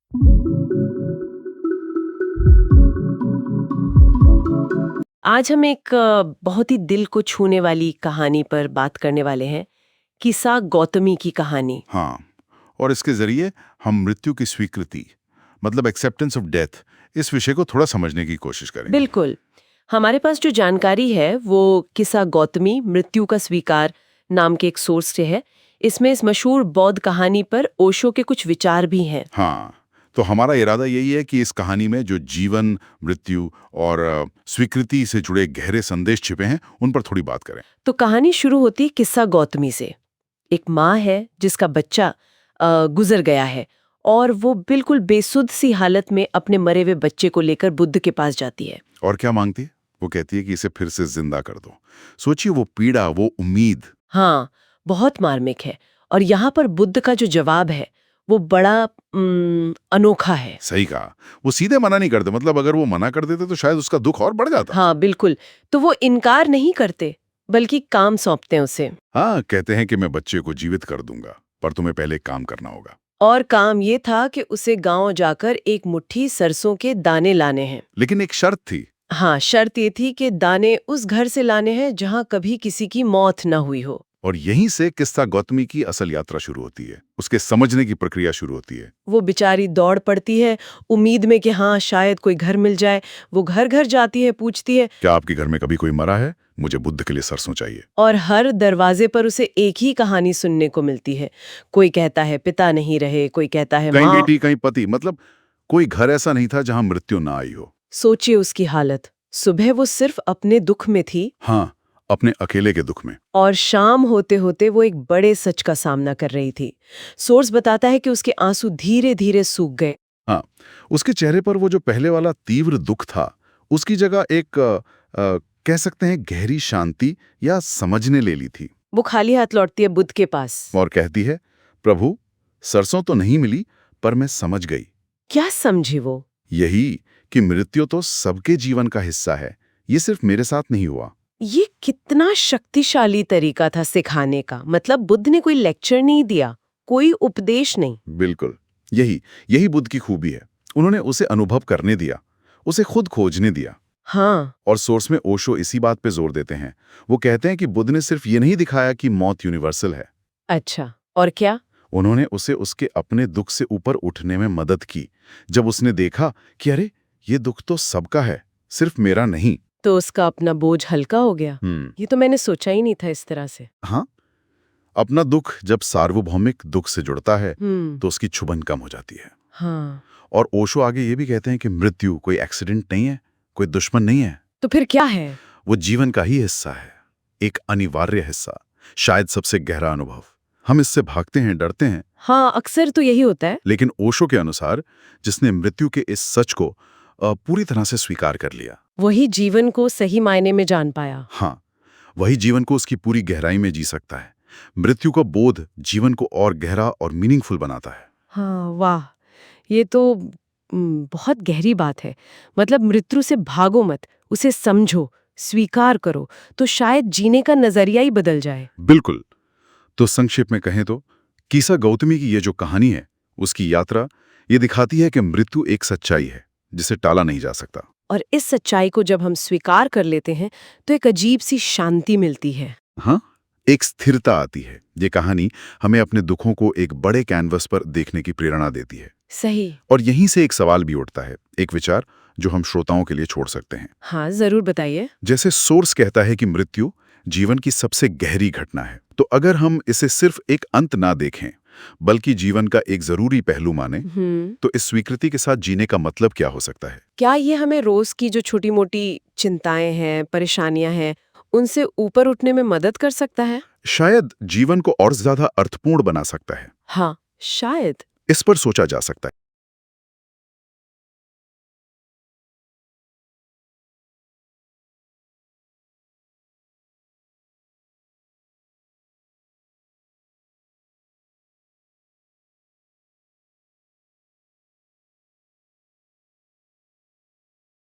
आज हम एक बहुत ही दिल को छूने वाली कहानी पर बात करने वाले हैं। किस्सा गौतमी की कहानी। हाँ, और इसके जरिए हम मृत्यु की स्वीकृति मतलब एक्सेप्टेंस ऑफ डेथ इस विषय को थोड़ा समझने की कोशिश करेंगे। बिल्कुल। हमारे पास जो जानकारी है वो किस्सा गौतमी मृत्यु का स्वीकार नाम के एक सोर्स से है। इसमें इस मशहूर बौद्ध कहानी पर ओशो के कुछ विचार भी हैं। हाँ, तो हमारा इरादा यही है कि इस कहानी में जो जीवन, मृत्यु और स्वीकृति से जुड़े गहरे संदेश छिपे हैं उन पर थोड़ी बात करें। तो कहानी शुरू होती है किस्सा गौतमी से। एक माँ है जिसका बच्चा गुजर गया है और वो बिल्कुल बेसुध सी हालत में अपने मरे हुए बच्चे को लेकर बुद्ध के पास जाती है। और क्या मांगती है? वो कहती है कि इसे फिर से जिंदा कर दो। सोचिए, वो पीड़ा, वो उम्मीद। हाँ, बहुत मार्मिक है। और यहाँ पर बुद्ध का जो जवाब है वो बड़ा अनोखा है। सही कहा, वो सीधे मना नहीं करते। मतलब अगर वो मना कर देते तो शायद उसका दुख और बढ़ जाता। हाँ बिल्कुल। तो वो इनकार नहीं करते बल्कि काम सौंपते हैं उसे। हाँ, कहते हैं कि मैं बच्चे को जीवित कर दूंगा, पर तुम्हें पहले एक काम करना होगा। और काम ये था कि उसे गांव जाकर एक मुट्ठी सरसों के दाने लाने हैं। लेकिन एक शर्त थी। हाँ, शर्त ये थी कि दाने उस घर से लाने हैं जहाँ कभी किसी की मौत न हुई हो। और यहीं से किस्सा गौतमी की असल यात्रा शुरू होती है, उसके समझने की प्रक्रिया शुरू होती है। वो बेचारी दौड़ पड़ती है उम्मीद में कि हाँ शायद कोई घर मिल जाए। वो घर घर जाती है, पूछती है, क्या आपके घर में कभी कोई मरा है? मुझे बुद्ध के लिए सरसों चाहिए। और हर दरवाजे पर उसे एक ही कहानी सुनने को मिलती है। कोई कहता है पिता नहीं रहे, कोई कहता है कहीं माँ। बेटी, कहीं पति, मतलब कोई घर ऐसा नहीं था जहां मृत्यु ना आई हो। सोचिए उसकी हालत। सुबह वो सिर्फ अपने दुख में थी हाँ, अपने अकेले के दुख में। और शाम होते होते वो एक बड़े सच का सामना कर रही थी। सोर्स बताता है कि उसके आंसू धीरे धीरे सूख गए। हाँ, उसके चेहरे पर वो जो पहले वाला तीव्र दुख था, उसकी जगह एक कह सकते हैं गहरी शांति या समझने ले ली थी। वो खाली हाथ लौटती है बुद्ध के पास। और कहती है, प्रभु, सरसों तो नहीं मिली, पर मैं समझ गई। क्या समझी वो? यही कि मृत्यु तो सबके जीवन का हिस्सा है, ये सिर्फ मेरे साथ नहीं हुआ। ये कितना शक्तिशाली तरीका था सिखाने का। मतलब बुद्ध ने कोई लेक्चर नहीं दिया, कोई उपदेश नहीं। बिल्कुल, यही यही बुद्ध की खूबी है। उन्होंने उसे अनुभव करने दिया, उसे खुद खोजने दिया। हाँ, और सोर्स में ओशो इसी बात पे जोर देते हैं। वो कहते हैं कि बुद्ध ने सिर्फ ये नहीं दिखाया कि मौत यूनिवर्सल है। अच्छा, और क्या? उन्होंने उसे उसके अपने दुख से ऊपर उठने में मदद की। जब उसने देखा कि अरे, ये दुख तो सबका है, सिर्फ मेरा नहीं। तो उसका अपना बोझ हल्का हो गया। ये तो मैंने सोचा ही नहीं था इस तरह से। हाँ, अपना दुख जब सार्वभौमिक दुख से जुड़ता है हम्म। तो उसकी चुभन कम हो जाती है। हाँ, और ओशो आगे ये भी कहते हैं कि मृत्यु कोई एक्सीडेंट नहीं है, कोई दुश्मन नहीं है। तो फिर क्या है? वो जीवन का ही हिस्सा है, एक अनिवार्य हिस्सा, शायद सबसे गहरा अनुभव। हम इससे भागते हैं, डरते हैं। हाँ, अक्सर तो यही होता है। लेकिन ओशो के अनुसार जिसने मृत्यु के इस सच को पूरी तरह से स्वीकार कर लिया, वही जीवन को सही मायने में जान पाया। हाँ, वही जीवन को उसकी पूरी गहराई में जी सकता है। मृत्यु का बोध जीवन को और गहरा और मीनिंगफुल बनाता है। हाँ, वाह! ये तो बहुत गहरी बात है। मतलब मृत्यु से भागो मत, उसे समझो, स्वीकार करो, तो शायद जीने का नजरिया ही बदल जाए। बिल्कुल। तो संक्षेप में कहें तो किस्सा गौतमी की ये जो कहानी है, उसकी यात्रा ये दिखाती है कि मृत्यु एक सच्चाई है जिसे टाला नहीं जा सकता। और इस सच्चाई को जब हम स्वीकार कर लेते हैं तो एक अजीब सी शांति मिलती है। हाँ, एक स्थिरता आती है। ये कहानी हमें अपने दुखों को एक बड़े कैनवस पर देखने की प्रेरणा देती है। सही। और यहीं से एक सवाल भी उठता है, एक विचार जो हम श्रोताओं के लिए छोड़ सकते हैं। हाँ, जरूर बताइए। जैसे सोर्स कहता है कि मृत्यु जीवन की सबसे गहरी घटना है, तो अगर हम इसे सिर्फ एक अंत ना देखें बल्कि जीवन का एक जरूरी पहलू माने, तो इस स्वीकृति के साथ जीने का मतलब क्या हो सकता है? क्या ये हमें रोज की जो छोटी मोटी चिंताएं हैं, परेशानियां हैं, उनसे ऊपर उठने में मदद कर सकता है? शायद जीवन को और ज्यादा अर्थपूर्ण बना सकता है। हाँ, शायद। इस पर सोचा जा सकता है।